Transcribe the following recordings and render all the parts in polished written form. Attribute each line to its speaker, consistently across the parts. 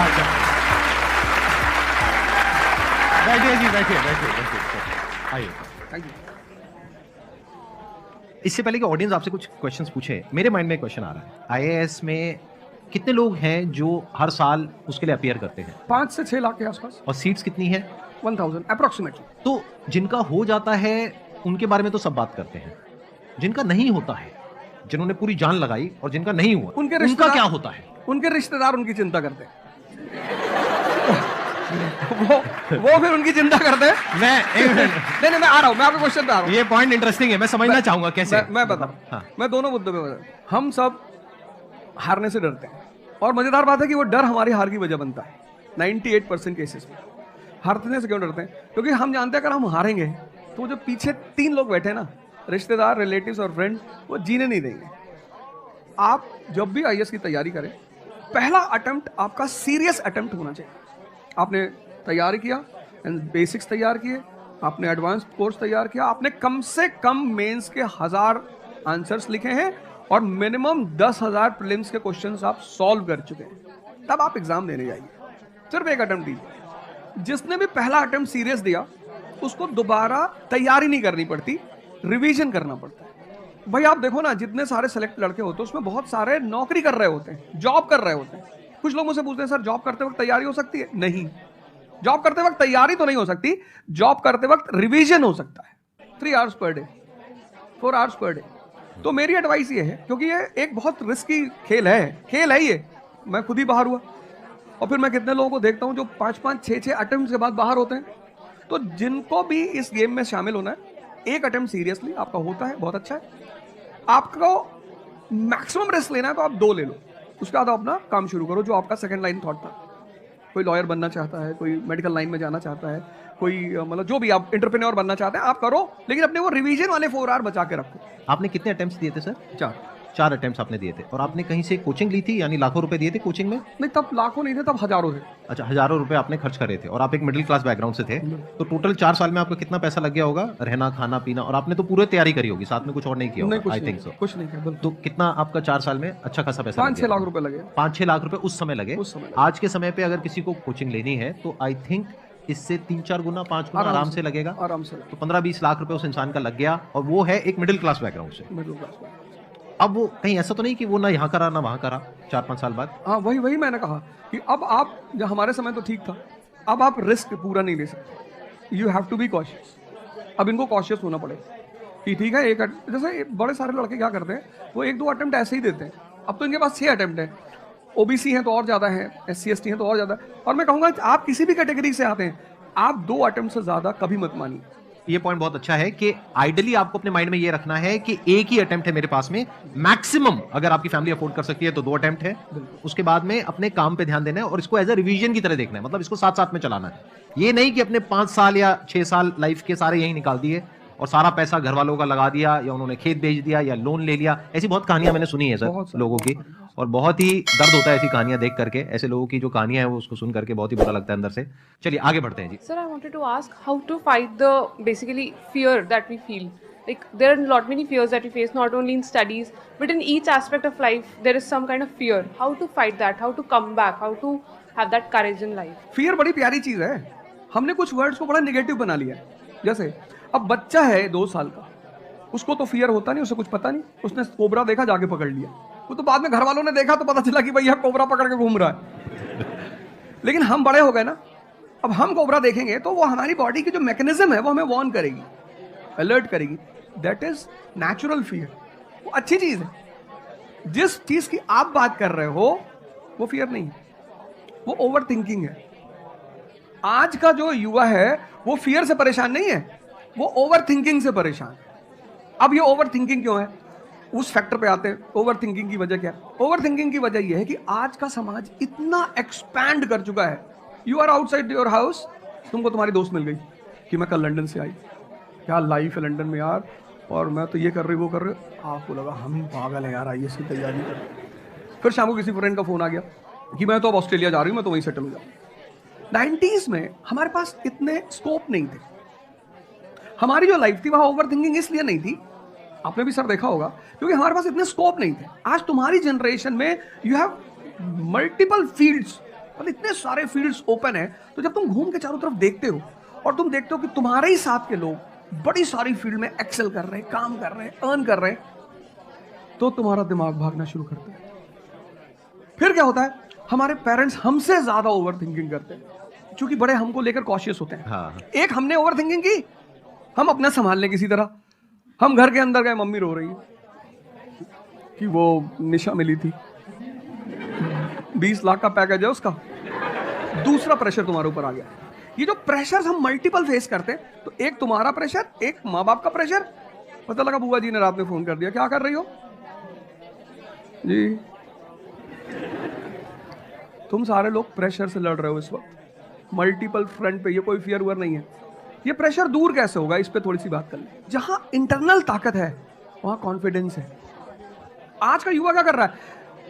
Speaker 1: बात है। बैठिए जी, बैठिए बैठिए बैठिए, आइए।
Speaker 2: Thank you.
Speaker 1: इससे पहले कि ऑडियंस आपसे कुछ क्वेश्चंस पूछे, मेरे माइंड में एक क्वेश्चन आ रहा है। आईएएस में कितने लोग हैं जो हर साल उसके लिए अपीयर करते हैं
Speaker 2: 5 से 6 लाख के आसपास,
Speaker 1: और सीट्स कितनी है?
Speaker 2: 1000 अप्रोक्सीमेटली।
Speaker 1: तो जिनका हो जाता है उनके बारे में तो सब बात करते हैं, जिनका नहीं होता है, जिन्होंने पूरी जान लगाई और जिनका नहीं हुआ,
Speaker 2: उनके
Speaker 1: उनका
Speaker 2: रिश्तेदार
Speaker 1: क्या होता है?
Speaker 2: उनके रिश्तेदार उनकी चिंता करते हैं। वो फिर उनकी चिंता करते हैं। नहीं, मैं आ रहा हूं, मैं आपके क्वेश्चन पे आ रहा हूं।
Speaker 1: ये पॉइंट इंटरेस्टिंग है, मैं समझना चाहूंगा कैसे।
Speaker 2: मैं बताऊं।
Speaker 1: हाँ।
Speaker 2: मैं दोनों मुद्दों पे बताऊं। हम सब हारने से डरते हैं और मजेदार बात है कि वो डर हमारी हार की वजह बनता है 98% केसेस में। हारने से क्यों डरते हैं? क्योंकि हम जानते हैं अगर हम हारेंगे तो जो पीछे 3 लोग बैठे हैं ना, रिश्तेदार, रिलेटिव्स और फ्रेंड, वो जीने नहीं देंगे। आप जब भी आईएएस की तैयारी करें, पहला अटेम्प्ट आपका सीरियस अटेम्प्ट होना चाहिए। आपने तैयारी किया, बेसिक्स तैयार किए, आपने एडवांस कोर्स तैयार किया, आपने कम से कम मेंस के 1000 आंसर्स लिखे हैं और मिनिमम 10,000 प्रीलिम्स के क्वेश्चंस आप सॉल्व कर चुके हैं, तब आप एग्जाम देने जाइए। सिर्फ एक अटेम्प्ट दीजिए। जिसने भी पहला अटेम्प्ट सीरियस दिया उसको दोबारा तैयारी नहीं करनी पड़ती, रिवीजन करना पड़ता है। भाई आप देखो ना, जितने सारे सेलेक्ट लड़के होते हैं उसमें बहुत सारे नौकरी कर रहे होते हैं, जॉब कर रहे होते हैं। कुछ लोग मुझसे पूछते हैं, सर जॉब करते वक्त तैयारी हो सकती है? नहीं, जॉब करते वक्त तैयारी तो नहीं हो सकती, जॉब करते वक्त रिवीजन हो सकता है। 3 hours per day, 4 hours per day. तो मेरी एडवाइस ये है, क्योंकि ये एक बहुत रिस्की खेल है ये। मैं खुद ही बाहर हुआ और फिर मैं कितने लोगों को देखता हूं जो 5-5, 6-6 अटेम्प्ट के बाद बाहर होते हैं। तो जिनको भी इस गेम में शामिल होना है, एक अटेम्प्ट सीरियसली आपका होता है, बहुत अच्छा है। आपको मैक्सिमम रिस्क लेना है तो आप 2 ले लो, उसके बाद अपना काम शुरू करो जो आपका सेकंड लाइन थॉट था। कोई लॉयर बनना चाहता है, कोई मेडिकल लाइन में जाना चाहता है, कोई मतलब जो भी आप एंटरप्रेन्योर बनना चाहते हैं आप करो, लेकिन अपने वो रिवीजन वाले 4 आवर बचा के रखो।
Speaker 1: आपने कितने अटेम्प्ट्स दिए थे सर?
Speaker 2: 4
Speaker 1: अटेम्प्ट्स आपने दिए थे। और आपने कहीं से कोचिंग ली थी, यानी लाखों रुपए दिए थे कोचिंग में?
Speaker 2: नहीं, तब लाखों नहीं थे, तब हजारों थे।
Speaker 1: अच्छा, हजारों रुपए आपने खर्च करे थे और आप एक मिडिल क्लास बैकग्राउंड से थे। तो टोटल 4 साल में आपको कितना पैसा लग गया होगा, रहना, खाना, पीना? और आपने तो पूरी तैयारी करी होगी, साथ में कुछ और नहीं किया होगा? I think so.
Speaker 2: कुछ नहीं किया।
Speaker 1: तो कितना आपका 4 साल में अच्छा खासा पैसा?
Speaker 2: 5-6 लाख रुपए लगे।
Speaker 1: 5-6 लाख रुपए उस समय लगे।
Speaker 2: उस समय
Speaker 1: आज के समय पे अगर किसी को कोचिंग लेनी है तो आई थिंक इससे 3-4 गुना, 5 गुना आराम से लगेगा।
Speaker 2: आराम से।
Speaker 1: तो 15-20 लाख रुपए उस इंसान का लग गया, और वो है एक मिडिल क्लास बैकग्राउंड से।
Speaker 2: Middle class.
Speaker 1: अब वो कहीं ऐसा तो नहीं कि वो ना यहाँ करा ना वहाँ करा 4-5 साल बाद?
Speaker 2: हाँ, वही मैंने कहा कि अब आप, जब हमारे समय तो ठीक था, अब आप रिस्क पूरा नहीं ले सकते। You have to be cautious. अब इनको कॉशियस होना पड़ेगा कि ठीक है, जैसे बड़े सारे लड़के क्या करते हैं, वो 1-2 अटेम्प्ट ऐसे ही देते हैं। अब तो इनके पास 6 अटेम्प्ट है। ओबीसी हैं तो और ज़्यादा है, SC ST हैं तो और ज़्यादा है। और मैं कहूँगा आप किसी भी कैटेगरी से आते हैं, आप 2 अटेम्प्ट से ज़्यादा कभी मत मानिए।
Speaker 1: ये पॉइंट बहुत अच्छा है कि आइडियली आपको अपने माइंड में ये रखना है कि एक ही अटेम्प्ट है मेरे पास में, मैक्सिमम अगर आपकी फैमिली अफोर्ड कर सकती है तो 2 अटेम्प्ट है। उसके बाद में अपने काम पे ध्यान देना है और इसको एज अ रिवीजन की तरह देखना है, मतलब इसको साथ साथ में चलाना है। ये नहीं कि अपने 5 साल या 6 साल लाइफ के सारे यही निकाल दिए और सारा पैसा घर वालों का लगा दिया, या उन्होंने खेत बेच दिया, या लोन ले लिया। ऐसी बहुत कहानियां मैंने सुनी है सर लोगों की, और बहुत ही दर्द होता है ऐसी कहानियां देख करके। ऐसे लोगों की जो कहानियां हैं वो उसको सुन करके बहुत ही बुरा लगता है अंदर से। चलिए आगे बढ़ते हैं जी।
Speaker 3: Sir, I wanted to ask how to fight the basically fear that we feel. Like there are lot many fears that we face, not only in studies but in each aspect of life. There is some kind of fear. How to fight that? How to come back? How to have that courage in life?
Speaker 2: Fear बड़ी प्यारी चीज है। हमने कुछ words को बड़ा negative बना लिया है। जैसे अब बच्चा है 2 साल का, उसको तो फियर होता नहीं, उसे कुछ पता नहीं, उसने कोबरा देखा, जाके पकड़ लिया। वो तो बाद में घर वालों ने देखा तो पता चला कि भैया कोबरा पकड़ के घूम रहा है। लेकिन हम बड़े हो गए ना, अब हम कोबरा देखेंगे तो वो हमारी बॉडी की जो मैकेनिज्म है वो हमें वार्न करेगी, अलर्ट करेगी। That is natural fear. वो अच्छी चीज है। जिस चीज की आप बात कर रहे हो वो फियर नहीं है, वो ओवर थिंकिंग है। आज का जो युवा है वो फियर से परेशान नहीं है, वो ओवर थिंकिंग से परेशान है। अब ये ओवर थिंकिंग क्यों है, उस फैक्टर पे आते हैं। ओवर थिंकिंग की वजह क्या है? ओवर थिंकिंग की वजह यह है कि आज का समाज इतना एक्सपैंड कर चुका है। You are outside your house, तुमको तुम्हारी दोस्त मिल गई कि मैं कल लंदन से आई, क्या लाइफ है लंदन में यार, और मैं तो ये कर रही वो कर रही। आपको लगा हम पागल है यार, आईएएस की तैयारी कर। फिर शाम को किसी फ्रेंड का फोन आ गया कि मैं तो अब ऑस्ट्रेलिया जा रही हूँ, मैं तो वहीं सेटल हो जाऊँ। 90s में हमारे पास इतने स्कोप नहीं थे। हमारी जो लाइफ थी वहां ओवर थिंकिंग इसलिए नहीं थी, आपने भी सर देखा होगा, क्योंकि हमारे पास इतने स्कोप नहीं थे। आज तुम्हारी जनरेशन में यू हैव मल्टीपल फील्ड्स मतलब इतने सारे फील्ड्स ओपन है। तो जब तुम घूम के चारों तरफ देखते हो और तुम देखते हो कि तुम्हारे ही साथ के लोग बड़ी सारी फील्ड में एक्सेल कर रहे हैं, काम कर रहे हैं, अर्न कर रहे हैं, तो तुम्हारा दिमाग भागना शुरू करता है। फिर क्या होता है, हमारे पेरेंट्स हमसे ज्यादा ओवर थिंकिंग करते हैं, क्योंकि बड़े हमको लेकर कॉशियस होते हैं।
Speaker 1: हाँ।
Speaker 2: एक हमने ओवर थिंकिंग की, हम अपना संभाल लें किसी तरह। हम घर के अंदर गए, मम्मी रो रही है कि वो निशा मिली थी, 20 लाख का पैकेज है उसका। दूसरा प्रेशर तुम्हारे ऊपर आ गया। ये जो प्रेशर हम मल्टीपल फेस करते हैं, तो एक तुम्हारा प्रेशर, एक माँ बाप का प्रेशर। पता लगा बुआ जी ने रात में फोन कर दिया, क्या कर रही हो जी? तुम सारे लोग प्रेशर से लड़ रहे हो इस वक्त, मल्टीपल फ्रंट पे। ये कोई फियर वर्ड नहीं है। ये प्रेशर दूर कैसे होगा, इस पे थोड़ी सी बात कर लें। जहां इंटरनल ताकत है वहां कॉन्फिडेंस है। आज का युवा क्या कर रहा है?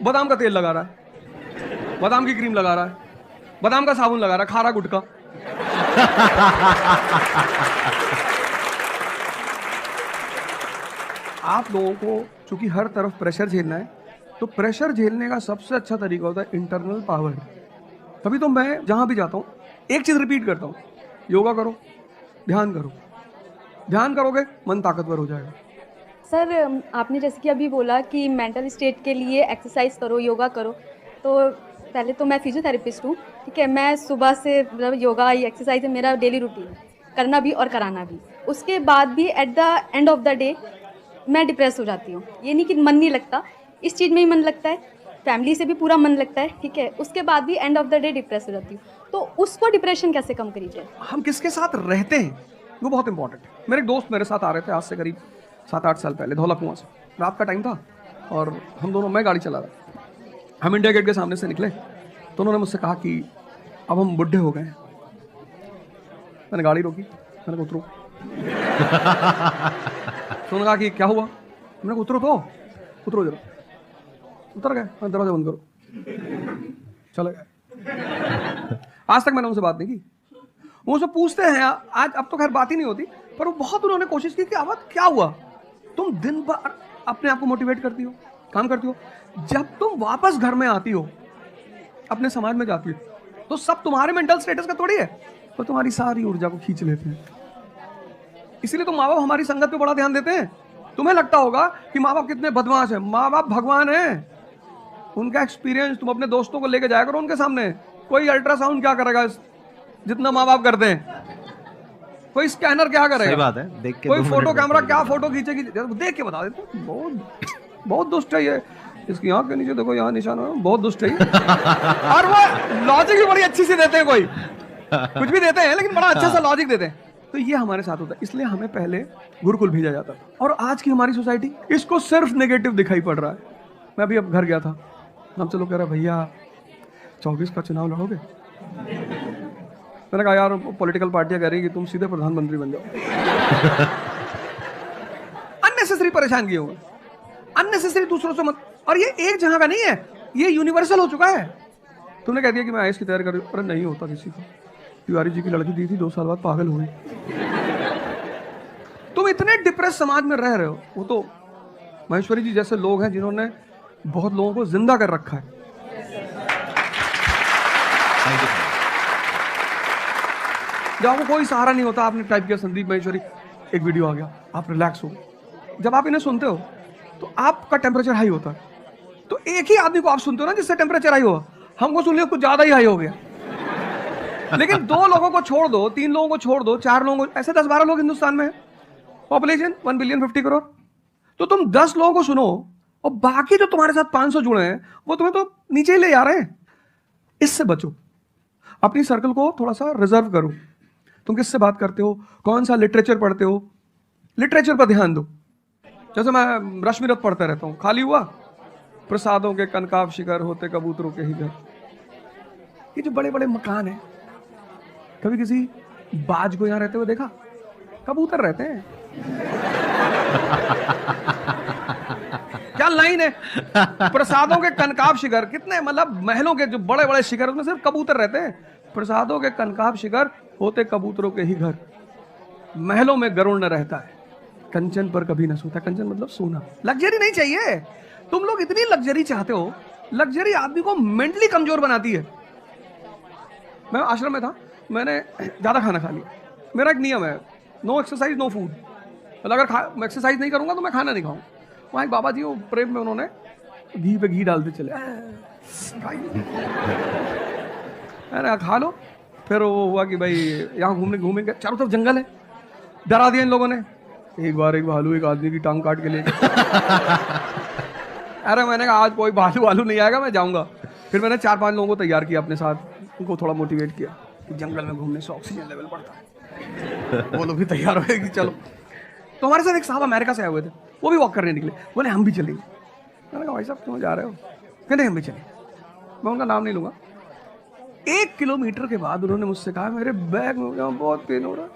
Speaker 2: बादाम का तेल लगा रहा है, बादाम की क्रीम लगा रहा है, बादाम का साबुन लगा रहा है, खा रहा गुटखा। आप लोगों को चूंकि हर तरफ प्रेशर झेलना है, तो प्रेशर झेलने का सबसे अच्छा तरीका होता है इंटरनल पावर। तभी तो मैं जहां भी जाता हूं एक चीज रिपीट करता हूं, योगा करो, ध्यान करो। ध्यान करोगे मन ताकतवर हो जाएगा।
Speaker 4: सर, आपने जैसे कि अभी बोला कि मेंटल स्टेट के लिए एक्सरसाइज करो, योगा करो। तो पहले तो मैं फिजियोथेरेपिस्ट हूँ, ठीक है। मैं सुबह से मतलब योगा एक्सरसाइज है मेरा डेली रूटीन, करना भी और कराना भी। उसके बाद भी at the end of the day मैं डिप्रेस हो जाती हूँ। ये नहीं कि मन नहीं लगता, इस चीज़ में ही मन लगता है, फैमिली से भी पूरा मन लगता है, ठीक है। उसके बाद भी end of the day depress हो जाती हूँ। तो उसको डिप्रेशन कैसे कम करी जाए?
Speaker 2: हम किसके साथ रहते हैं वो बहुत इंपॉर्टेंट है। मेरे एक दोस्त मेरे साथ आ रहे थे आज से करीब 7-8 साल पहले, धौला कुआं से। रात का टाइम था और हम दोनों, मैं गाड़ी चला रहा, हम इंडिया गेट के सामने से निकले तो उन्होंने मुझसे कहा कि अब हम बुढ़े हो गए हैं। मैंने गाड़ी रोकी, मैंने कहा उतरो। तो उन्होंने कहा कि क्या हुआ? मैंने कहा उतरो तो, उतरो जरा। उतर गए, दरवाजा बंद करो, चले गए। आज तक मैंने उनसे बात नहीं की। वो सब पूछते हैं आज, अब तो खैर बात ही नहीं होती, पर वो बहुत उन्होंने कोशिश की कि अब क्या हुआ? तुम दिन भर अपने आप को मोटिवेट करती हो, काम करती हो, जब तुम वापस घर में आती हो, अपने समाज में जाती हो, तो सब तुम्हारे मेंटल स्टेटस का थोड़ी है, तो तुम्हारी सारी ऊर्जा को खींच लेते हैं। इसीलिए तो माँ बाप हमारी संगत पे बड़ा ध्यान देते हैं। तुम्हें लगता होगा कि माँ बाप कितने बदमाश हैं, माँ बाप भगवान है। उनका एक्सपीरियंस तुम अपने दोस्तों को लेके जाया करो उनके सामने। कोई अल्ट्रासाउंड क्या करेगा जितना माँ बाप करते हैं? कोई स्कैनर क्या करेगा?
Speaker 1: सही बात है, देख के
Speaker 2: कोई
Speaker 1: 2 मिनट
Speaker 2: फोटो
Speaker 1: में
Speaker 2: कैमरा
Speaker 1: पता
Speaker 2: क्या
Speaker 1: चल
Speaker 2: फोटो खींचेगी, देख के बता देते। बहुत दुष्ट है ये। इसकी आंख के नीचे देखो, यहाँ निशान है, बहुत दुष्ट है ये। और वो लॉजिक भी बड़ी अच्छी सी देते हैं, कोई कुछ भी देते हैं लेकिन बड़ा अच्छा सा लॉजिक देते हैं। तो ये हमारे साथ होता है, इसलिए हमें पहले गुरुकुल भेजा जाता था। और आज की हमारी सोसाइटी इसको सिर्फ नेगेटिव दिखाई पड़ रहा है। मैं अभी अब घर गया था, हमसे लोग कह रहे भैया 24 का चुनाव लड़ोगे? मैंने कहा यार पॉलिटिकल पार्टियां कह रही कि तुम सीधे प्रधानमंत्री बन जाओ। अननेसेसरी परेशान किए हुए, अननेसेसरी दूसरों से मत। और ये एक जगह का नहीं है, ये यूनिवर्सल हो चुका है। तुमने कह दिया कि मैं आईएएस की तैयारी कर रही हूँ, अरे नहीं होता किसी को। तिवारी जी की लड़की दी थी, 2 साल बाद पागल हो गई। तुम इतने डिप्रेस समाज में रह रहे हो। वो तो महेश्वरी जी जैसे लोग हैं जिन्होंने बहुत लोगों को जिंदा कर रखा है। जब आपको कोई सहारा नहीं होता, आपने टाइप किया संदीप महेश्वरी, एक वीडियो आ गया, आप रिलैक्स हो। जब आप इन्हें सुनते हो तो आपका टेम्परेचर हाई होता है। तो एक ही आदमी को आप सुनते हो ना जिससे टेम्परेचर हाई हुआ, हमको सुन लिया कुछ ज्यादा ही हाई हो गया। लेकिन 2 लोगों को छोड़ दो, 3 लोगों को छोड़ दो, 4 लोगों को, ऐसे 10-12 लोग हिंदुस्तान में है, पॉपुलेशन 1 बिलियन 50 करोड़। तो तुम 10 लोगों को सुनो और बाकी जो तुम्हारे साथ 500 जुड़े हैं वो तुम्हें तो नीचे ही ले जा रहे हैं। इससे बचो, अपनी सर्कल को थोड़ा सा रिजर्व करो। तुम किससे बात करते हो, कौन सा लिटरेचर पढ़ते हो, लिटरेचर पर ध्यान दो। जैसे मैं रश्मिरथ पढ़ता रहता हूँ, खाली हुआ प्रसादों के कनकाब शिखर होते कबूतरों के ही घर। ये जो बड़े बड़े मकान है, कभी किसी बाज को यहां रहते हुए देखा? कबूतर रहते हैं। क्या लाइन है, प्रसादों के कनकाब शिखर, कितने मतलब महलों के जो बड़े बड़े शिखर उसमें सिर्फ कबूतर रहते हैं। प्रसादों के कनकाब शिखर होते कबूतरों के ही घर, महलों में गरुड़ न रहता है, कंचन पर कभी न सोता। कंचन मतलब सोना। लग्जरी नहीं चाहिए। तुम लोग इतनी लग्जरी चाहते हो, लग्जरी आदमी को मेंटली कमजोर बनाती है। मैं आश्रम में था, मैंने ज़्यादा खाना खा लिया। मेरा एक नियम है, नो एक्सरसाइज नो फूड। मतलब अगर मैं एक्सरसाइज नहीं करूँगा तो मैं खाना नहीं खाऊँ। वहाँ एक बाबा जी वो प्रेम में उन्होंने घी पे घी डालते चले, अरे खा लो। फिर वो हुआ कि भाई यहाँ घूमेंगे, चारों तरफ जंगल है, डरा दिया इन लोगों ने। एक बार एक भालू एक आदमी की टांग काट के ले गया। अरे मैंने कहा आज कोई भालू नहीं आएगा, मैं जाऊंगा। फिर मैंने 4-5 लोगों को तैयार किया अपने साथ, उनको थोड़ा मोटिवेट किया कि जंगल में घूमने से ऑक्सीजन लेवल बढ़ता है। वो लोग भी तैयार हुए कि चलो। तो हमारे साथ एक साहब अमेरिका से आए हुए थे, वो भी वॉक करने निकले, बोले हम भी चलेंगे। मैंने कहा भाई साहब क्यों जा रहे हो? कहते हम भी चलें। मैं उनका नाम नहीं लूँगा। 1 किलोमीटर के बाद उन्होंने मुझसे कहा मेरे बैग में बहुत पेन हो रहा है।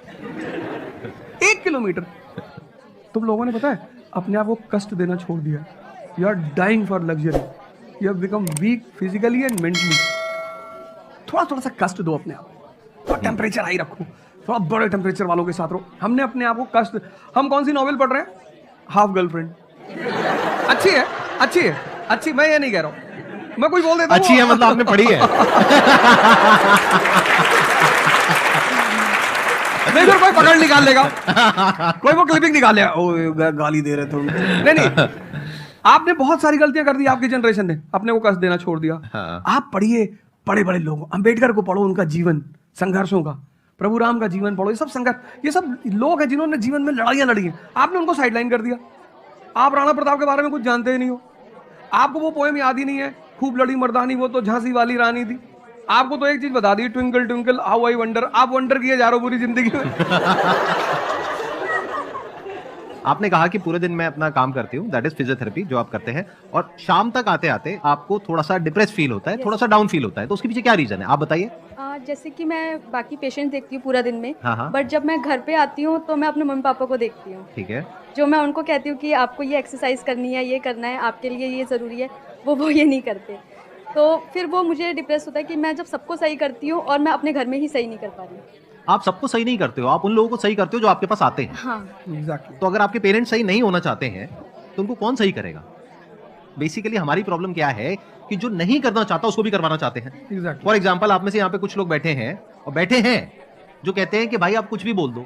Speaker 2: 1 किलोमीटर। तुम लोगों ने पता है अपने आप को कष्ट देना छोड़ दिया। You are dying for luxury, you have become weak physically and mentally. थोड़ा सा कष्ट दो अपने आप, थोड़ा टेम्परेचर हाई रखो, थोड़ा बड़े टेम्परेचर वालों के साथ रहो। हमने अपने आप को कष्ट, हम कौन सी नॉवेल पढ़ रहे हैं? Half girlfriend. अच्छी है, अच्छी है, अच्छी, मैं ये नहीं कह रहा हूँ, मैं कुछ बोल देता हूँ।
Speaker 1: अच्छी है मतलब आपने पढ़ी है?
Speaker 2: नहीं फिर कोई पकड़ निकाल लेगा, कोई वो क्लिपिंग निकाल लेगा, ओ गाली दे रहे तुम। नहीं, आपने बहुत सारी गलतियां कर दी, आपकी जनरेशन ने अपने को कष्ट देना छोड़ दिया।
Speaker 1: हाँ।
Speaker 2: आप पढ़िए बड़े बड़े लोग, अंबेडकर को पढ़ो, उनका जीवन संघर्षों का, प्रभु राम का जीवन पढ़ो, ये सब संघर्ष, ये सब लोग हैं जिन्होंने जीवन में लड़ाइयां लड़ी हैं। आपने उनको साइडलाइन कर दिया। आप राणा प्रताप के बारे में कुछ जानते ही नहीं हो, आपको वो पोएम याद ही नहीं है, खूब लड़ी मर्दानी वो तो झांसी वाली रानी थी। आपको तो एक चीज बता दी, twinkle twinkle how I wonder. आप वंडर किए जा रहे हो पूरी जिंदगी में।
Speaker 1: आपने कहा कि पूरे दिन मैं अपना काम करती हूँ, दैट इज फिजियोथेरेपी जो आप करते हैं, और शाम तक आते आते आपको थोड़ा सा डिप्रेस फील होता है, थोड़ा सा डाउन फील होता है, तो उसके पीछे क्या रीजन है आप बताइए?
Speaker 4: जैसे कि मैं बाकी पेशेंट देखती हूँ पूरा दिन में,
Speaker 1: हाँ।
Speaker 4: बट जब मैं घर पे आती हूँ तो मैं अपने मम्मी पापा को देखती हूँ।
Speaker 1: ठीक है।
Speaker 4: जो मैं उनको कहती हूँ कि आपको ये एक्सरसाइज करनी है, ये करना है, आपके लिए ये ज़रूरी है, वो ये नहीं करते। तो फिर वो मुझे डिप्रेस होता है कि मैं जब सबको सही करती हूँ और मैं अपने घर में ही सही नहीं कर पा रही हूँ।
Speaker 1: आप सबको सही नहीं करते हो, आप उन लोगों को सही करते हो जो आपके पास आते हैं।
Speaker 4: हाँ
Speaker 2: एग्जैक्टली।
Speaker 1: तो अगर आपके पेरेंट्स सही नहीं होना चाहते हैं तो उनको कौन सही करेगा? बेसिकली हमारी प्रॉब्लम क्या है कि जो नहीं करना चाहता उसको भी करवाना चाहते हैं।
Speaker 2: एग्जैक्टली।
Speaker 1: फॉर एग्जाम्पल आप में से यहाँ पे कुछ लोग बैठे हैं जो कहते हैं कि भाई आप कुछ भी बोल दो,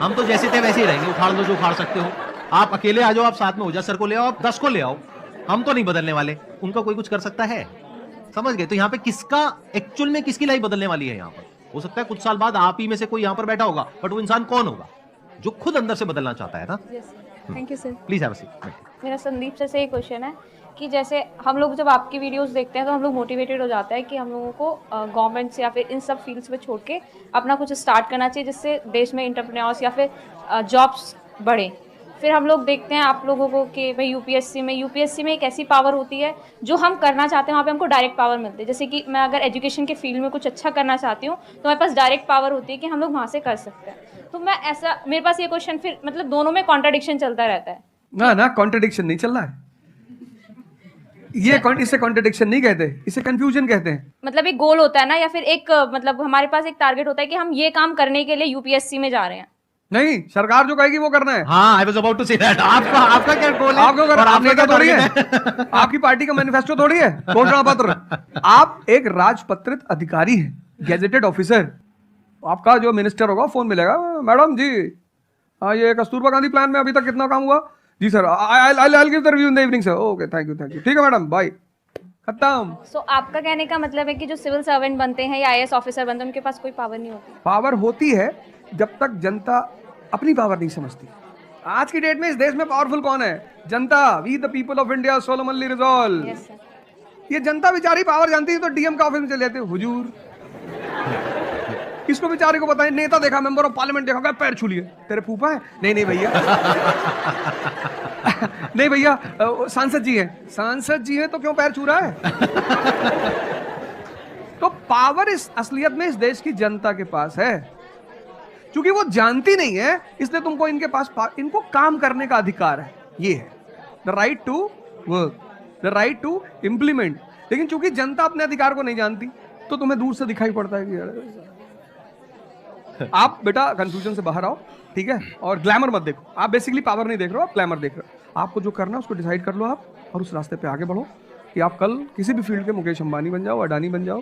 Speaker 1: हम तो जैसे थे वैसे ही रहेंगे, उखाड़ लो जो उखाड़ सकते हो, आप अकेले आ जाओ, आप साथ में ओझा सर को ले आओ, आप 10 को ले आओ, हम तो नहीं बदलने वाले। उनका कोई कुछ कर सकता है? समझ गए? तो यहाँ पे किसका एक्चुअल में किसकी लाइफ बदलने वाली है? यहाँ पर हो सकता है कुछ साल बाद आप ही में से कोई यहाँ पर बैठा होगा, बट वो इंसान कौन होगा? जो खुद अंदर से बदलना चाहता है ना।
Speaker 4: Thank you sir.
Speaker 1: Please have a seat.
Speaker 5: मेरा संदीप सर से एक क्वेश्चन है कि जैसे हम लोग जब आपकी वीडियोस देखते हैं तो हम लोग मोटिवेटेड हो जाता है कि हम लोगों को गवर्नमेंट से या फिर इन सब फील्ड्स में छोड़ के अपना कुछ स्टार्ट करना चाहिए जिससे देश में एंटरप्रेन्योर्स या फिर जॉब्स बढ़े। फिर हम लोग देखते हैं आप लोगों को कि भाई यूपीएससी में एक ऐसी पावर होती है जो हम करना चाहते हैं वहाँ पे हमको डायरेक्ट पावर मिलती है। जैसे कि मैं अगर एजुकेशन के फील्ड में कुछ अच्छा करना चाहती हूँ तो मेरे पास डायरेक्ट पावर होती है कि हम लोग वहाँ से कर सकते हैं। तो मैं ऐसा, मेरे पास ये क्वेश्चन फिर मतलब दोनों में कॉन्ट्राडिक्शन चलता रहता है।
Speaker 2: ना कॉन्ट्रडिक्शन नहीं चल रहा है ये, इसे कॉन्ट्रडिक्शन नहीं कहते, इसे कंफ्यूजन कहते हैं।
Speaker 5: मतलब एक गोल होता है ना, या फिर एक मतलब हमारे पास एक टारगेट होता है कि हम ये काम करने के लिए यूपीएससी में जा रहे हैं।
Speaker 2: नहीं, सरकार जो कहेगी वो करना है।
Speaker 1: हाँ, I was about to say that. आपका क्या गोल है?
Speaker 2: आपको
Speaker 1: और
Speaker 2: आपने क्या थोड़ी है,
Speaker 1: target
Speaker 2: आपकी पार्टी का मैनिफेस्टो थोड़ी है, घोषणा पत्र। आप एक राजपत्रित अधिकारी हैं, गेजेटेड ऑफिसर। आपका जो मिनिस्टर होगा फोन मिलेगा, मैडम जी हाँ ये कस्तूरबा गांधी प्लान में अभी तक कितना काम हुआ? जी sir, I give the review in the evening sir. Okay thank you. ठीक है मैडम, बाय, खत्म।
Speaker 5: सो आपका कहने का मतलब है कि जो सिविल सर्वेंट बनते हैं या आईएएस ऑफिसर बनते हैं उनके पास कोई पावर नहीं होती?
Speaker 2: पावर होती है जब तक जनता अपनी पावर नहीं समझती। आज की डेट में इस देश में पावरफुल कौन है? जनता। We the people of India solemnly resolve.
Speaker 5: Yes sir.
Speaker 2: ये जनता बेचारी पावर जानती है तो डीएम का ऑफिस में चले जाते हैं, हुजूर इसको बेचारे को बताएं, नेता देखा, मेंबर ऑफ पार्लियामेंट देखा, पैर छू लिए, तेरे फूफा है? नहीं भैया नहीं भैया सांसद जी हैं। सांसद जी हैं तो क्यों पैर छू रहा है? तो पावर इस असलियत में इस देश की जनता के पास है। क्योंकि वो जानती नहीं है इसलिए तुमको इनके पास इनको काम करने का अधिकार है। ये है the right to work, the right to implement. लेकिन चूंकि जनता अपने अधिकार को नहीं जानती तो तुम्हें दूर से दिखाई पड़ता है कि आप बेटा कंफ्यूजन से बाहर आओ, ठीक है? और ग्लैमर मत देखो। आप बेसिकली पावर नहीं देख रहे हो, आप ग्लैमर देख रहे हो। आपको जो करना है उसको डिसाइड कर लो आप, और उस रास्ते पे आगे बढ़ो कि आप कल किसी भी फील्ड के मुकेश अंबानी बन जाओ, अडानी बन जाओ,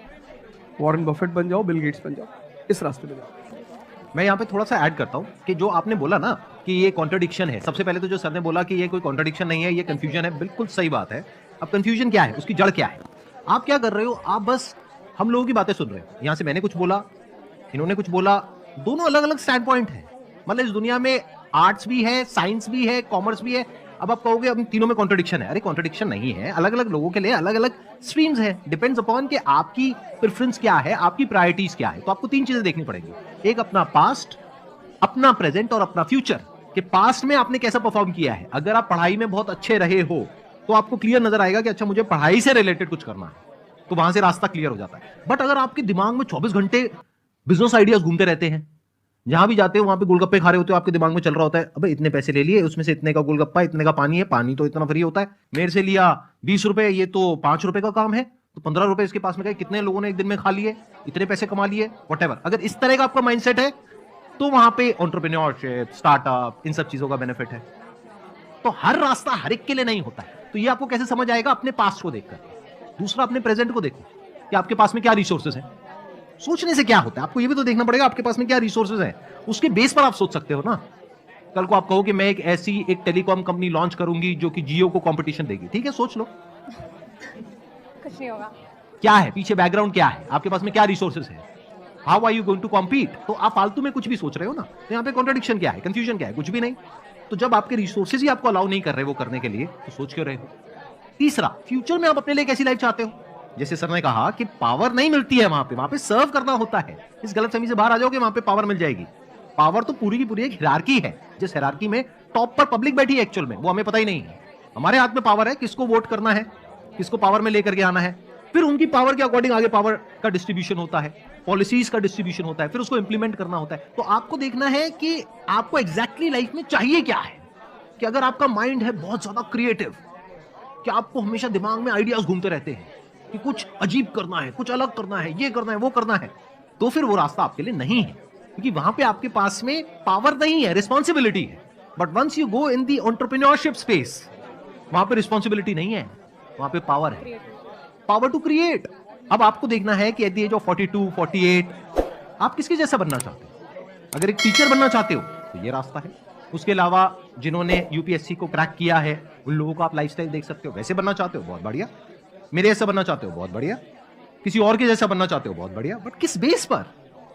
Speaker 2: वॉरेन बफेट बन जाओ, बिल गेट्स बन जाओ, इस रास्ते पे जाओ।
Speaker 1: मैं यहाँ पे थोड़ा सा ऐड करता हूँ कि जो आपने बोला ना कि ये कॉन्ट्रडिक्शन है, सबसे पहले तो जो सर ने बोला कि ये कोई कॉन्ट्रडिक्शन नहीं है, ये कंफ्यूजन है, बिल्कुल सही बात है। अब कंफ्यूजन क्या है, उसकी जड़ क्या है? आप क्या कर रहे हो, आप बस हम लोगों की बातें सुन रहे हो। यहाँ से मैंने कुछ बोला, इन्होंने कुछ बोला, दोनों अलग अलग स्टैंड पॉइंट है। मतलब इस दुनिया में आर्ट्स भी है, साइंस भी है, कॉमर्स भी है। अब आप कहोगे अब तीनों में कॉन्ट्रडिक्शन है, अरे कॉन्ट्रडिक्शन नहीं है, अलग अलग लोगों के लिए अलग अलग स्ट्रीम्स है। डिपेंड्स अपॉन कि आपकी प्रेफरेंस क्या है, आपकी प्रायोरिटीज क्या है। तो आपको तीन चीजें देखनी पड़ेंगी, एक अपना पास्ट, अपना प्रेजेंट और अपना फ्यूचर। कि पास्ट में आपने कैसा परफॉर्म किया है। अगर आप पढ़ाई में बहुत अच्छे रहे हो तो आपको क्लियर नजर आएगा कि अच्छा मुझे पढ़ाई से रिलेटेड कुछ करना है, तो वहां से रास्ता क्लियर हो जाता है। बट अगर आपके दिमाग में 24 घंटे बिजनेस आइडियाज घूमते रहते हैं, जहां भी जाते हो वहां पे गोलगप्पे खा रहे होते हो, आपके दिमाग में चल रहा होता है अबे इतने पैसे ले लिए, उसमें से इतने का गोलगप्पा, इतने का पानी है, पानी तो इतना फ्री होता है, मेरे से लिया 20 रुपए, ये तो 5 रुपए का काम है, तो 15 रुपए इसके पास में गए, कितने लोगों ने एक दिन में खा लिए, इतने पैसे कमा लिए, व्हाटएवर। अगर इस तरह का आपका माइंडसेट है तो वहां पे एंटरप्रेन्योरशिप, स्टार्टअप, इन सब चीजों का बेनिफिट है। तो हर रास्ता हर एक के लिए नहीं होता है। तो ये आपको कैसे समझ आएगा, अपने पास्ट को देखकर। दूसरा, अपने प्रेजेंट को देखो कि आपके पास में क्या रिसोर्सेज हैं। सोचने से क्या होता है, आपको ये भी तो देखना पड़ेगा आपके पास में क्या रिसोर्सेज हैं, उसके बेस पर आप सोच सकते हो ना। कल को आप कहो कि मैं एक टेलीकॉम कंपनी लॉन्च करूंगी जो कि जियो को कंपटीशन देगी, ठीक है, सोच लो
Speaker 5: कुछ नहीं होगा।
Speaker 1: क्या है पीछे, बैकग्राउंड क्या है, आपके पास में क्या रिसोर्सेज है, how are you going to compete. तो आप फालतू में कुछ भी सोच रहे हो ना। तो यहाँ पे कॉन्ट्रडिक्शन क्या है, कंफ्यूजन क्या है, कुछ भी नहीं। तो जब आपके रिसोर्सेज ही आपको अलाउ नहीं कर रहे वो करने के लिए, तो सोच क्यों रहे हो। तीसरा, फ्यूचर में आप अपने लिए कैसी लाइफ चाहते हो। जैसे सर ने कहा कि पावर नहीं मिलती है वहां पे सर्व करना होता है। इस गलतफहमी से बाहर आ जाओगे, वहां पे पावर मिल जाएगी। पावर तो पूरी की पूरी एक हिरार्की है, जिस हिरार्की में टॉप पर पब्लिक बैठी है एक्चुअल में, वो हमें पता ही नहीं है। हमारे हाथ में पावर है, किसको वोट करना है, किसको पावर में लेकर के आना है, फिर उनकी पावर के अकॉर्डिंग आगे पावर का डिस्ट्रीब्यूशन होता है, पॉलिसीज का डिस्ट्रीब्यूशन होता है, फिर उसको इंप्लीमेंट करना होता है। तो आपको देखना है कि आपको एग्जैक्टली लाइफ में चाहिए क्या है। कि अगर आपका माइंड है बहुत ज्यादा क्रिएटिव, कि आपको हमेशा दिमाग में आइडियाज घूमते रहते हैं कि कुछ अजीब करना है, कुछ अलग करना है, ये करना है, वो करना है, तो फिर वो रास्ता आपके लिए नहीं है। क्योंकि वहां पे आपके पास में पावर नहीं है, रिस्पॉन्सिबिलिटी है। But once you go in the entrepreneurship space, वहां पे रिस्पॉन्सिबिलिटी नहीं है, वहां पे पावर है, पावर टू क्रिएट। अब आपको देखना है कि एट द एज ऑफ 42, 48 आप किसके जैसा बनना चाहते हो। अगर एक टीचर बनना चाहते हो तो ये रास्ता है। उसके अलावा जिन्होंने यूपीएससी को क्रैक किया है उन लोगों को आप लाइफस्टाइल देख सकते हो। वैसे बनना चाहते हो, बहुत बढ़िया। मेरे जैसा बनना चाहते हो, बहुत बढ़िया। किसी और के जैसा बनना चाहते हो, बहुत बढ़िया। बट किस बेस पर,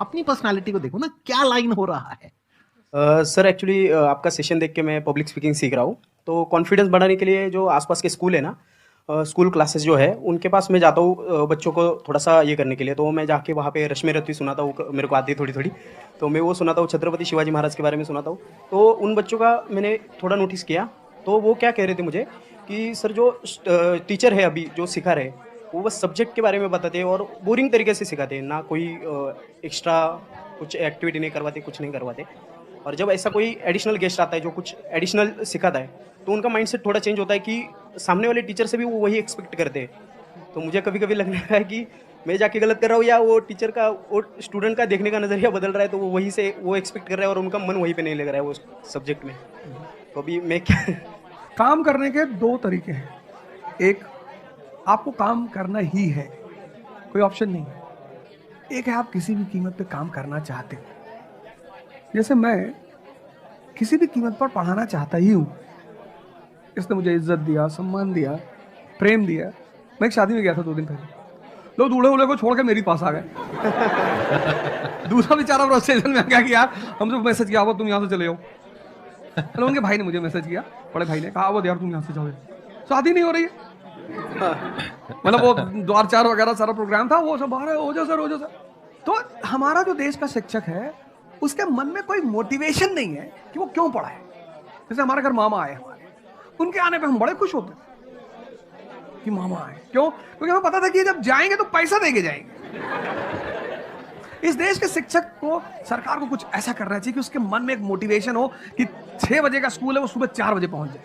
Speaker 1: अपनी पर्सनालिटी को देखो ना, क्या लाइन हो रहा है।
Speaker 6: सर एक्चुअली आपका सेशन देख के मैं पब्लिक स्पीकिंग सीख रहा हूँ। तो कॉन्फिडेंस बढ़ाने के लिए जो आसपास के स्कूल है ना, स्कूल क्लासेस जो है उनके पास मैं जाता हूँ बच्चों को थोड़ा सा ये करने के लिए। तो मैं जाके वहाँ पे रश्मि रत्वी सुनाता हूँ, मेरे को आती है थोड़ी थोड़ी, तो मैं वो सुनाता हूँ। छत्रपति शिवाजी महाराज के बारे में सुनाता हूँ। तो उन बच्चों का मैंने थोड़ा नोटिस किया, तो वो क्या कह रहे थे मुझे कि सर जो टीचर है अभी जो सिखा रहे, वो बस सब्जेक्ट के बारे में बताते हैं और बोरिंग तरीके से सिखाते हैं, ना कोई एक्स्ट्रा कुछ एक्टिविटी नहीं करवाते, कुछ नहीं करवाते। और जब ऐसा कोई एडिशनल गेस्ट आता है जो कुछ एडिशनल सिखाता है, तो उनका माइंडसेट थोड़ा चेंज होता है कि सामने वाले टीचर से भी वो वही एक्सपेक्ट करते हैं। तो मुझे कभी कभी लगने लगा है कि मैं जाके गलत कर रहा हूँ, या वो टीचर का, वो स्टूडेंट का देखने का नज़रिया बदल रहा है, तो वो वही से वो एक्सपेक्ट कर रहा है और उनका मन वहीं पे नहीं लग रहा है वो सब्जेक्ट में। तो अभी मैं क्या
Speaker 2: काम करने के दो तरीके हैं। एक, आपको काम करना ही है, कोई ऑप्शन नहीं है। एक है आप किसी भी कीमत पे काम करना चाहते हो। जैसे मैं किसी भी कीमत पर पढ़ाना चाहता ही हूँ। इसने मुझे इज्जत दिया, सम्मान दिया, प्रेम दिया। मैं एक शादी में गया था 2 दिन पहले, लोग दूल्हे उल्हे को छोड़ के मेरे पास आ गए। दूसरा बेचारा फ्रस्ट्रेशन में क्या किया, हमसे मैसेज किया, वो तुम यहाँ से चले जाओ। मतलब उनके भाई ने मुझे मैसेज किया, बड़े भाई ने कहा, वो यार तुम यहाँ से जाओ, शादी नहीं हो रही है। मतलब वो द्वार 4 वगैरह सारा प्रोग्राम था, वो सब बाहर है, हो जाओ सर। तो हमारा जो देश का शिक्षक है, उसके मन में कोई मोटिवेशन नहीं है कि वो क्यों पढ़ा है। जैसे हमारे घर मामा आए, उनके आने पे हम बड़े खुश होते हैं कि मामा आए। क्यों? क्योंकि हमें पता था कि जब जाएंगे तो पैसा देके जाएंगे। इस देश के शिक्षक को, सरकार को कुछ ऐसा करना चाहिए कि उसके मन में एक मोटिवेशन हो कि 6 बजे का स्कूल है, वो सुबह 4 बजे पहुंच जाए।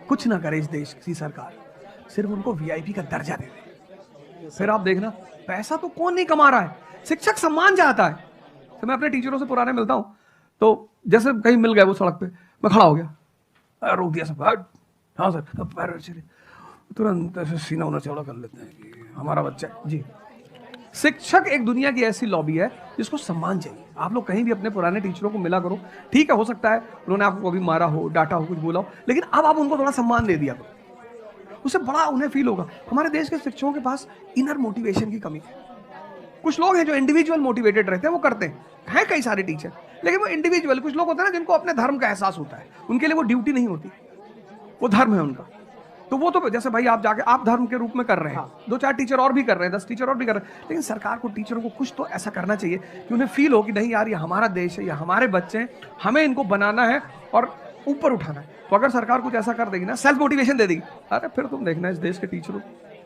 Speaker 2: कुछ ना करे इस देश की सरकार, सिर्फ उनको वीआईपी का दर्जा दे दे। फिर आप देखना, पैसा तो कौन नहीं कमा रहा है, शिक्षक सम्मान चाहता है। तो मैं अपने टीचरों से पुराने मिलता हूँ, तो जैसे कहीं मिल गए वो सड़क पे, मैं खड़ा हो गया, रोक दिया सब, हाँ सर, पैर चले, तुरंत ऐसे सीना उना चौड़ा कर लेते हैं कि हमारा बच्चा जी। शिक्षक एक दुनिया की ऐसी लॉबी है जिसको सम्मान चाहिए। आप लोग कहीं भी अपने पुराने टीचरों को मिला करो, ठीक है हो सकता है उन्होंने आपको कभी मारा हो, डांटा हो, कुछ बोला हो, लेकिन अब आप उनको थोड़ा सम्मान दे दिया करो, उससे बड़ा उन्हें फील होगा। हमारे देश के शिक्षकों के पास इनर मोटिवेशन की कमी है। कुछ लोग हैं जो इंडिविजुअल मोटिवेटेड रहते हैं, वो करते हैं कई सारे टीचर, लेकिन वो इंडिविजुअल, कुछ लोग होते हैं ना जिनको अपने धर्म का एहसास होता है, उनके लिए वो ड्यूटी नहीं होती, वो धर्म है उनका। तो वो तो जैसे भाई आप जाके आप धर्म के रूप में कर रहे हैं, 2-4 टीचर और भी कर रहे हैं, 10 टीचर और भी कर रहे हैं, लेकिन सरकार को टीचरों को कुछ तो ऐसा करना चाहिए कि उन्हें फील हो कि नहीं यार ये हमारा देश है, ये हमारे बच्चे हैं, हमें इनको बनाना है और ऊपर उठाना है। तो अगर सरकार कुछ ऐसा कर देगी ना, सेल्फ मोटिवेशन दे देगी, अरे फिर तुम देखना इस देश के टीचरों।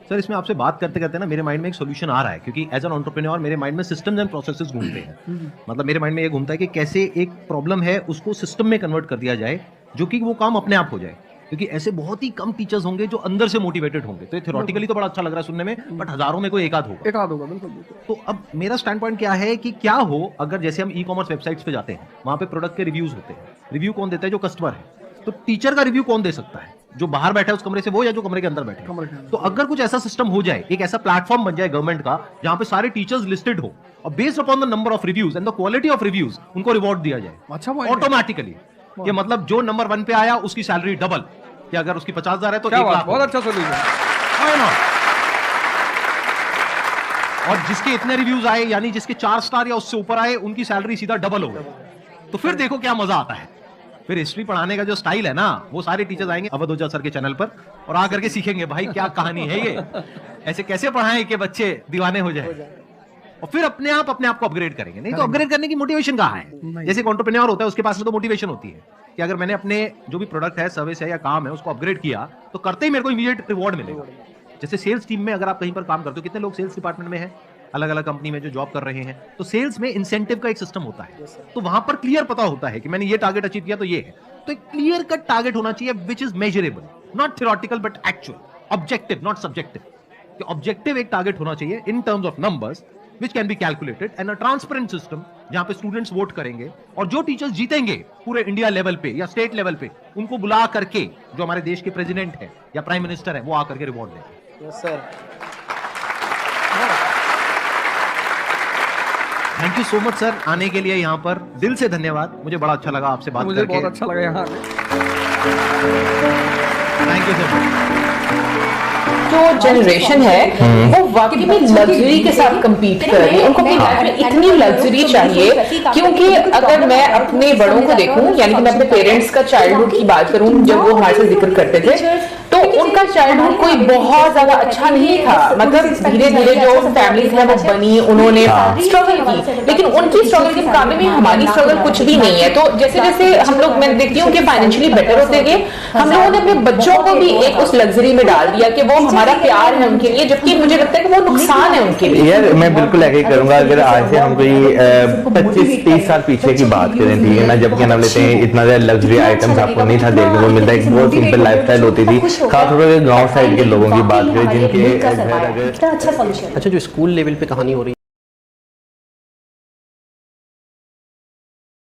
Speaker 1: सर इसमें आपसे बात करते करते ना मेरे माइंड में एक सोल्यूशन आ रहा है, क्योंकि एज एन एंटरप्रेन्योर मेरे माइंड में सिस्टम्स एंड प्रोसेसेस घूमते हैं। मतलब मेरे माइंड में ये घूमता है कि कैसे एक प्रॉब्लम है उसको सिस्टम में कन्वर्ट कर दिया जाए, जो कि वो काम अपने आप हो जाए, क्योंकि ऐसे बहुत ही कम टीचर्स होंगे जो अंदर से मोटिवेटेड होंगे। तो ये थ्योरेटिकली तो बड़ा अच्छा लग रहा है सुनने में, बट हजारों में कोई एक आध होगा।
Speaker 2: बिल्कुल।
Speaker 1: तो अब मेरा स्टैंड पॉइंट क्या है कि क्या हो अगर जैसे हम ई कॉमर्स वेबसाइट्स पे जाते हैं, वहां पे प्रोडक्ट के रिव्यूज होते हैं, रिव्यू कौन देता है? जो कस्टमर है। तो टीचर का रिव्यू कौन दे सकता है? जो बाहर बैठा है उस कमरे से वो, या जो कमरे के अंदर बैठे हैं? तो अगर कुछ ऐसा सिस्टम हो जाए, एक ऐसा प्लेटफॉर्म बन जाए गवर्नमेंट का जहां पे सारे टीचर्स लिस्टेड हो और based upon the number of reviews and the quality of reviews उनको रिवॉर्ड दिया जाए
Speaker 2: अच्छा point है।
Speaker 1: ऑटोमेटिकली। ये मतलब जो नंबर 1 पे आया उसकी सैलरी डबल, कि अगर उसकी 50,000 है तो 1 लाख।
Speaker 2: बहुत अच्छा सोल्यूशन।
Speaker 1: और जिसके इतने रिव्यूज आए, यानी जिसके 4 स्टार या उससे ऊपर आए, उनकी सैलरी सीधा डबल हो गई। तो फिर देखो क्या मजा आता है। फिर हिस्ट्री पढ़ाने का जो स्टाइल है ना, वो सारे टीचर्स आएंगे अवध ओझा सर के चैनल पर और आकर के सीखेंगे भाई क्या कहानी है ये, ऐसे कैसे पढ़ाएं कि बच्चे दीवाने हो जाए, और फिर अपने आप को अपग्रेड करेंगे। नहीं तो अपग्रेड करने की मोटिवेशन कहाँ है? जैसे एंटरप्रेन्योर होता है उसके पास में तो मोटिवेशन होती है कि अगर मैंने अपने जो भी प्रोडक्ट है, सर्विस है या काम है उसको अपग्रेड किया तो करते ही मेरे को इमीडिएट रिवॉर्ड मिलेगा। जैसे सेल्स टीम में अगर आप कहीं पर काम करते हो, कितने लोग सेल्स डिपार्टमेंट में हैं, अलग अलग कंपनी में जो जॉब कर रहे हैं, तो सेल्स में इंसेंटिव का एक सिस्टम होता है। तो वहां पर क्लियर पता होता है कि मैंने ये टारगेट अचीव किया तो ये है। तो एक क्लियर कट टारगेट होना चाहिए which is measurable, not theoretical but actual, objective not subjective. Objective एक टारगेट होना चाहिए in terms of numbers which can be calculated and a transparent system जहां पे स्टूडेंट्स वोट करेंगे और जो टीचर्स जीतेंगे पूरे इंडिया लेवल पे या स्टेट लेवल पे, उनको बुला करके जो हमारे देश के प्रेसिडेंट है या प्राइम मिनिस्टर है वो आकर के रिवॉर्ड देंगे।
Speaker 6: Yes sir.
Speaker 1: Thank you so much sir आने के लिए यहाँ पर, दिल से धन्यवाद। मुझे बड़ा अच्छा लगा आपसे बात
Speaker 2: मुझे
Speaker 1: करके।
Speaker 2: बहुत अच्छा लगा यहाँ
Speaker 1: थैंक यू सर।
Speaker 7: जो जनरेशन है वो वाकई में लग्जरी के साथ compete कर रही है। उनको अपनी लाइफ में इतनी लग्जरी चाहिए, क्योंकि अगर मैं अपने बड़ों को देखूं, यानी कि मैं अपने पेरेंट्स का चाइल्डहुड की बात करूं, जब वो हमारे से जिक्र करते थे तो उनका चाइल्डहुड कोई बहुत ज्यादा अच्छा नहीं था। मतलब धीरे धीरे जो फैमिलीज है वो बनी, उन्होंने स्ट्रगल की, लेकिन उनकी स्ट्रगल के मुकाबले में हमारी स्ट्रगल कुछ भी नहीं है। तो जैसे जैसे हम लोग, मैं देखती हूँ कि फाइनेंशियली बेटर होते गए, हम लोगों ने अपने बच्चों को भी एक उस लग्जरी में डाल दिया कि वो हमारा प्यार है उनके लिए, जबकि मुझे लगता है कि वो नुकसान है उनके लिए।
Speaker 8: यार मैं बिल्कुल एग्री करूंगा। अगर आज से हम कोई 25-30 साल पीछे की बात करें, ठीक है ना, जब क्या नाम लेते हैं, इतना ज्यादा लग्जरी आइटम्स आपको नहीं था देखने को मिलता, एक बहुत सिंपल लाइफस्टाइल होती थी। खासतौर पर गांव साइड के लोगों की बात करें जिनके घर अगर
Speaker 9: अच्छा जो स्कूल लेवल पे कहानी हो रही है